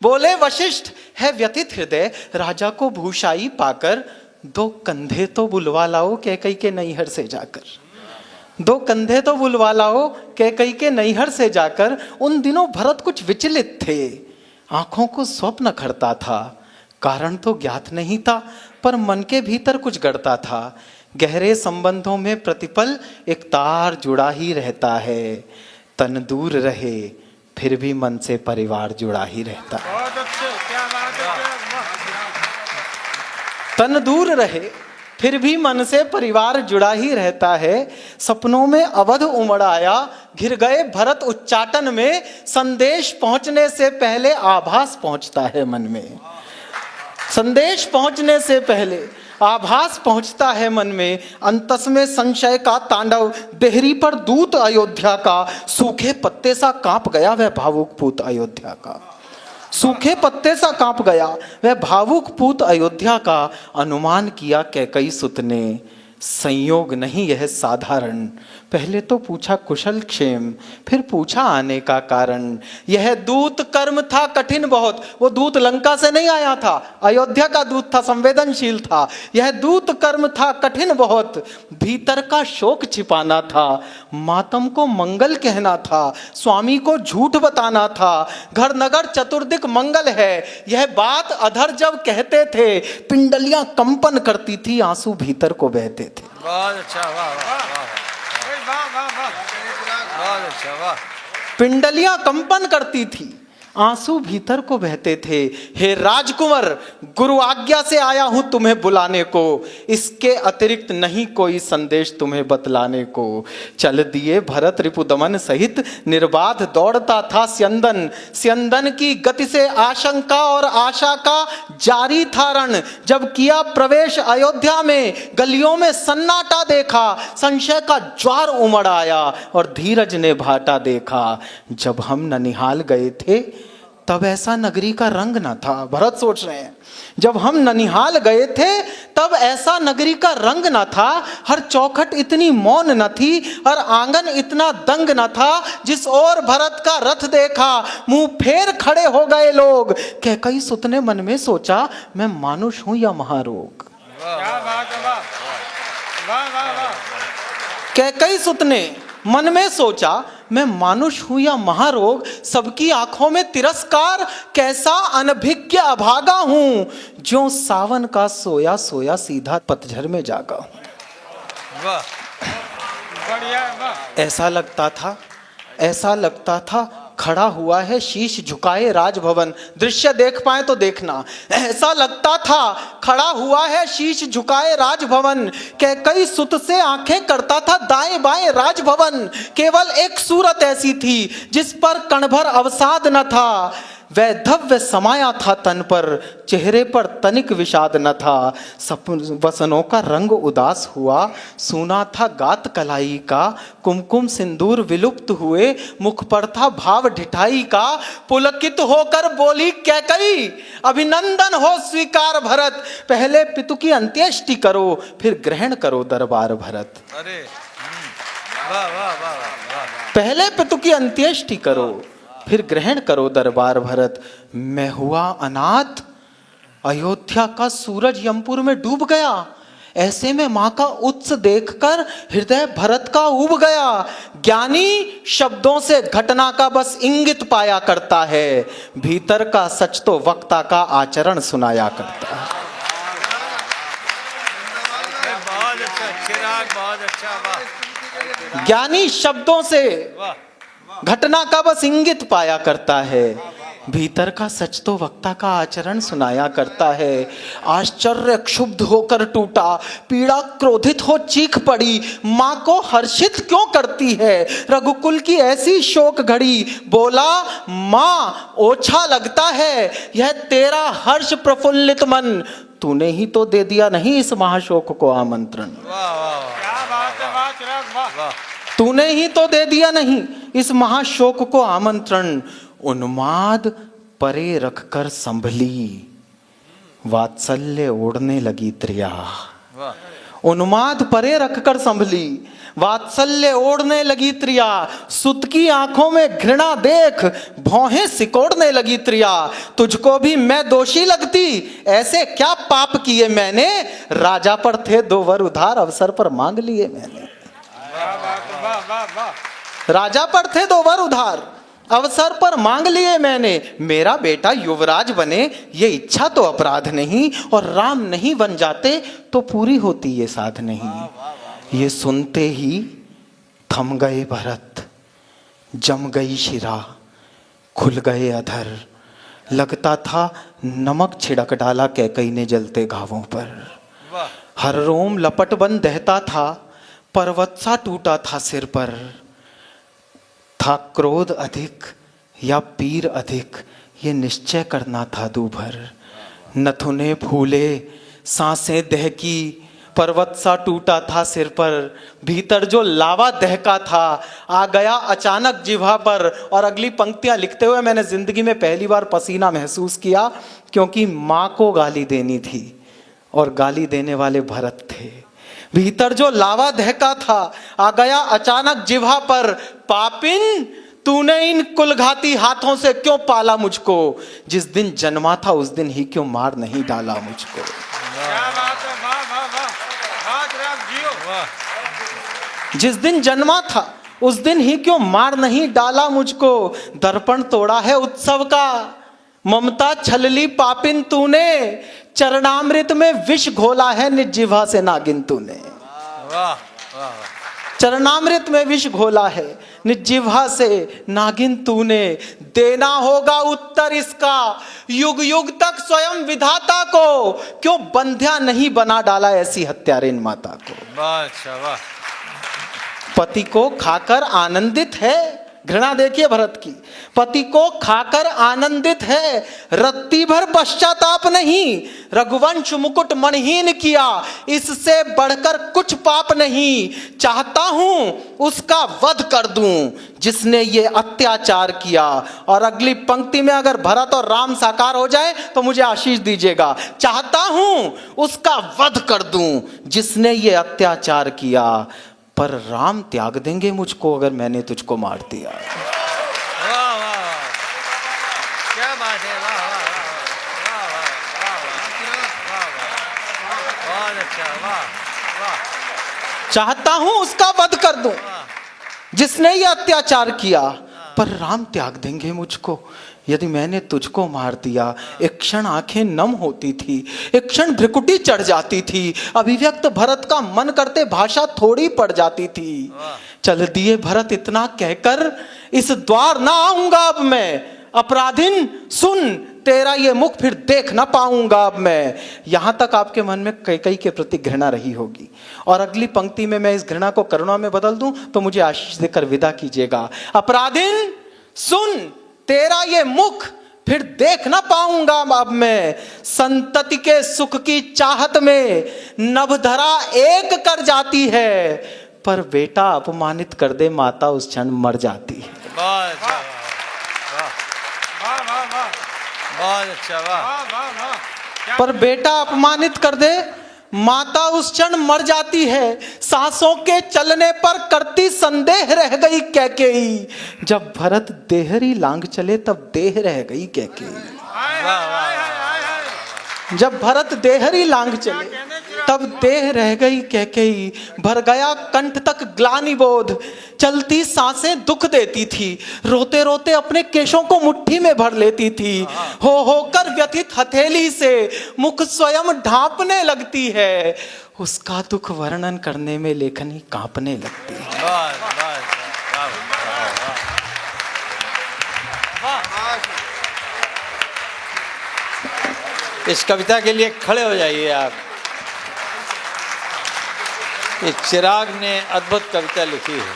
बोले वशिष्ठ है व्यथित हृदय, राजा को भूषाई पाकर, दो कंधे तो बुलवा लाओ कैकई के नैहर से जाकर। दो कंधे तो बुलवा लाओ कैकई के नैहर से जाकर। उन दिनों भरत कुछ विचलित थे, आंखों को स्वप्न खड़ता था। कारण तो ज्ञात नहीं था, पर मन के भीतर कुछ गड़ता था। गहरे संबंधों में प्रतिपल एक तार जुड़ा ही रहता है। तन दूर रहे फिर भी मन से परिवार जुड़ा ही रहता है। बहुत अच्छे, क्या बात है। तन दूर रहे फिर भी मन से परिवार जुड़ा ही रहता है। सपनों में अवध उमड़ आया, घिर गए भरत उच्चाटन में। संदेश पहुंचने से पहले आभास पहुंचता है मन में। संदेश पहुंचने से पहले आभास पहुंचता है मन में। अंतस में संशय का तांडव, देहरी पर दूत अयोध्या का। सूखे पत्ते सा कांप गया वह भावुक पूत अयोध्या का। सूखे पत्ते सा कांप गया वह भावुक पूत अयोध्या का। अनुमान किया कैकई सुत ने, संयोग नहीं यह साधारण। पहले तो पूछा कुशल क्षेम, फिर पूछा आने का कारण। यह दूत कर्म था कठिन बहुत। वो दूत लंका से नहीं आया था, अयोध्या का दूत था, संवेदनशील था। यह दूत कर्म था कठिन बहुत। भीतर का शोक छिपाना था, मातम को मंगल कहना था, स्वामी को झूठ बताना था। घर नगर चतुर्दिक मंगल है, यह बात अधर जब कहते थे। पिंडलियां कंपन करती थी, आंसू भीतर को बहते थे। बहुत अच्छा, वाह वाह वाह वाह वाह, बहुत अच्छा, वाह। पिंडलियां कंपन करती थी, आंसू भीतर को बहते थे। हे राजकुंवर, गुरु आज्ञा से आया हूं तुम्हें बुलाने को। इसके अतिरिक्त नहीं कोई संदेश तुम्हें बतलाने को। चल दिए भरत रिपुदमन सहित, निर्बाध दौड़ता था स्यंदन। स्यंदन की गति से आशंका और आशा का जारी था रण। जब किया प्रवेश अयोध्या में, गलियों में सन्नाटा देखा। संशय का ज्वार उमड़ आया और धीरज ने भाटा देखा। जब हम ननिहाल गए थे तब ऐसा नगरी का रंग न था। भरत सोच रहे हैं, जब हम ननिहाल गए थे तब ऐसा नगरी का रंग न था। हर चौखट इतनी मौन न थी और आंगन इतना दंग न था। जिस ओर भरत का रथ देखा, मुंह फेर खड़े हो गए लोग। कैकई सुत ने मन में सोचा, मैं मानुष हूं या महारोग। क्या बात है, वाह वाह वाह वाह। कैकई सुत ने मन में सोचा, मैं मानुष हूं या महारोग। सबकी आंखों में तिरस्कार, कैसा अनभिज्ञ अभागा हूं। जो सावन का सोया सोया सीधा पतझड़ में जागा हूं। वाह, बढ़िया, वाह। ऐसा लगता था खड़ा हुआ है शीश झुकाए राजभवन। दृश्य देख पाए तो देखना। ऐसा लगता था खड़ा हुआ है शीश झुकाए राजभवन। कैकई सुत से आंखें करता था दाएं बाएं राजभवन। केवल एक सूरत ऐसी थी जिस पर कणभर अवसाद न था। वैधव्य समाया था तन पर, चेहरे पर तनिक विषाद न था। वसनों का रंग उदास हुआ, सुना था गात कलाई का। कुमकुम सिंदूर विलुप्त हुए, मुख पर था भाव ढिठाई का। पुलकित होकर बोली कैकई, अभिनंदन हो स्वीकार भरत। पहले पितु की अंत्येष्टि करो, फिर ग्रहण करो दरबार भरत। अरे वाह वाह वाह वाह। पहले पितु की अंत्येष्टि करो, फिर ग्रहण करो दरबार भरत। मैं हुआ अनाथ, अयोध्या का सूरज यमपुर में डूब गया। ऐसे में मां का उत्स देखकर हृदय भरत का उब गया। ज्ञानी शब्दों से घटना का बस इंगित पाया करता है, भीतर का सच तो वक्ता का आचरण सुनाया करता है। बहुत अच्छा चिराग, बहुत अच्छा, वाह। ज्ञानी शब्दों से वाह, घटना का बस इंगित पाया करता है, भीतर का सच तो वक्ता का आचरण सुनाया करता है। आश्चर्य क्षुब्ध होकर टूटा, पीड़ा क्रोधित हो चीख पड़ी। माँ को हर्षित क्यों करती है रघुकुल की ऐसी शोक घड़ी। बोला, माँ ओछा लगता है यह तेरा हर्ष प्रफुल्लित मन। तूने ही तो दे दिया नहीं इस महाशोक को आमंत्रण। वाह वाह, क्या बात है, वाह चिराग, वाह। तूने ही तो दे दिया नहीं इस महाशोक को आमंत्रण। उन्माद परे रखकर संभली, वात्सल्य ओढ़ने लगी त्रिया। वाह। उन्माद परे रखकर संभली, वात्सल्य ओढ़ने लगी त्रिया, सुत की आंखों में घृणा देख भौहें सिकोड़ने लगी त्रिया। तुझको भी मैं दोषी लगती, ऐसे क्या पाप किए मैंने, राजा पर थे 2 वर उधार, अवसर पर मांग लिए मैंने। वाह वाह वाह वाह वाह। राजा पर थे 2 वर उधार, अवसर पर मांग लिए मैंने, मेरा बेटा युवराज बने ये इच्छा तो अपराध नहीं, और राम नहीं बन जाते तो पूरी होती ये साध नहीं। ये सुनते ही थम गए भरत, जम गई शिरा, खुल गए अधर, लगता था नमक छिड़क डाला कैकई ने जलते घावों पर। हर रोम लपट बन दहता था, पर्वत सा टूटा था सिर पर। था क्रोध अधिक या पीर अधिक, ये निश्चय करना था दूभर। नथुने फूले, सांसें दहकी, पर्वत सा टूटा था सिर पर। भीतर जो लावा दहका था आ गया अचानक जिह्वा पर। और अगली पंक्तियां लिखते हुए मैंने जिंदगी में पहली बार पसीना महसूस किया, क्योंकि माँ को गाली देनी थी और गाली देने वाले भरत थे। भीतर जो लावा दहका था आ गया अचानक जिह्वा पर। पापिन, तूने इन कुलघाती हाथों से क्यों पाला मुझको, जिस दिन जन्मा था उस दिन ही क्यों मार नहीं डाला मुझको। क्या बात है, वाह वाह वाह, आज राम जियो वाह। जिस दिन जन्मा था उस दिन ही क्यों मार नहीं डाला मुझको। दर्पण तोड़ा है उत्सव का, ममता छलली पापिन तूने, चरणामृत में विष घोला है निज जिह्वा से नागिन तूने। वाह वाह। चरणामृत में विष घोला है निज जिह्वा से नागिन तूने। देना होगा उत्तर इसका युग युग तक स्वयं विधाता को, क्यों बंध्या नहीं बना डाला ऐसी हत्यारिन माता को। वाह अच्छा वाह। पति को खाकर आनंदित है, घृणा देखिए भरत की, पति को खाकर आनंदित है, रत्ती भर पश्चाताप नहीं, रघुवंश मुकुट मणहीन किया, इससे बढ़कर कुछ पाप नहीं। चाहता हूं उसका वध कर दूं जिसने ये अत्याचार किया। और अगली पंक्ति में अगर भरत और राम साकार हो जाए तो मुझे आशीष दीजिएगा। चाहता हूं उसका वध कर दूं जिसने ये अत्याचार किया, पर राम त्याग देंगे मुझको अगर मैंने तुझको मार दिया। वाह वाह, क्या बात है, वाह वाह वाह वाह वाह वाह, बहुत अच्छा, वाह वाह। चाहता हूं उसका वध कर दूं जिसने ये अत्याचार किया, पर राम त्याग देंगे मुझको यदि मैंने तुझको मार दिया। एक क्षण आंखें नम होती थी, एक क्षण भ्रिकुटी चढ़ जाती थी, अभिव्यक्त भरत का मन करते भाषा थोड़ी पड़ जाती थी। चल दिए भरत इतना कहकर, इस द्वार ना आऊंगा अब मैं, अपराधिन सुन तेरा ये मुख फिर देख ना पाऊंगा अब मैं। यहां तक आपके मन में कैकेयी के प्रति घृणा रही होगी, और अगली पंक्ति में मैं इस घृणा को करुणा में बदल दूं तो मुझे आशीष देकर विदा कीजिएगा। अपराधिन सुन तेरा ये मुख फिर देख ना पाऊंगा अब मैं, संतति के सुख की चाहत में नभधरा एक कर जाती है, पर बेटा अपमानित कर दे माता उस क्षण मर जाती है। बहुत अच्छा, वाह वाह वाह, बहुत अच्छा, वाह। पर बेटा अपमानित कर दे माता उस क्षण मर जाती है। सांसों के चलने पर करती संदेह रह गई कैकेयी, जब भरत देहरी लांग चले तब देह रह गई कैकेयी। जब भरत देहरी लांग चले तब देह रह गई कैकेयी। भर गया कंठ तक ग्लानि बोध, चलती सांसें दुख देती थी, रोते रोते अपने केशों को मुट्ठी में भर लेती थी। होकर व्यथित हथेली से मुख स्वयं ढांपने लगती है, उसका दुख वर्णन करने में लेखनी कांपने लगती है। इस कविता के लिए खड़े हो जाइए आप। ये चिराग ने अद्भुत कविता लिखी है।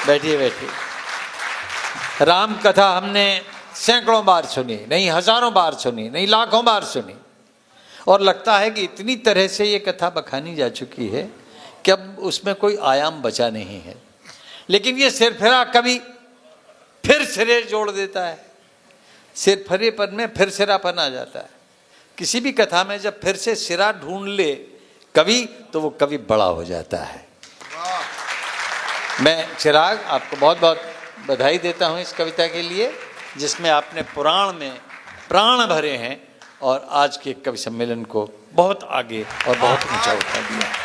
बैठिए बैठिए। राम कथा हमने सैकड़ों बार सुनी, नहीं हजारों बार सुनी, नहीं लाखों बार सुनी, और लगता है कि इतनी तरह से ये कथा बखानी जा चुकी है कि अब उसमें कोई आयाम बचा नहीं है। लेकिन ये सिरफिरा कभी फिर सिरे जोड़ देता है, सिरफरेपन में फिर सिरापन आ जाता है। किसी भी कथा में जब फिर से सिरा ढूंढ ले कवि, तो वो कवि बड़ा हो जाता है। मैं चिराग आपको बहुत बहुत बधाई देता हूँ इस कविता के लिए, जिसमें आपने पुराण में प्राण भरे हैं और आज के कवि सम्मेलन को बहुत आगे और बहुत ऊंचा उठा दिया।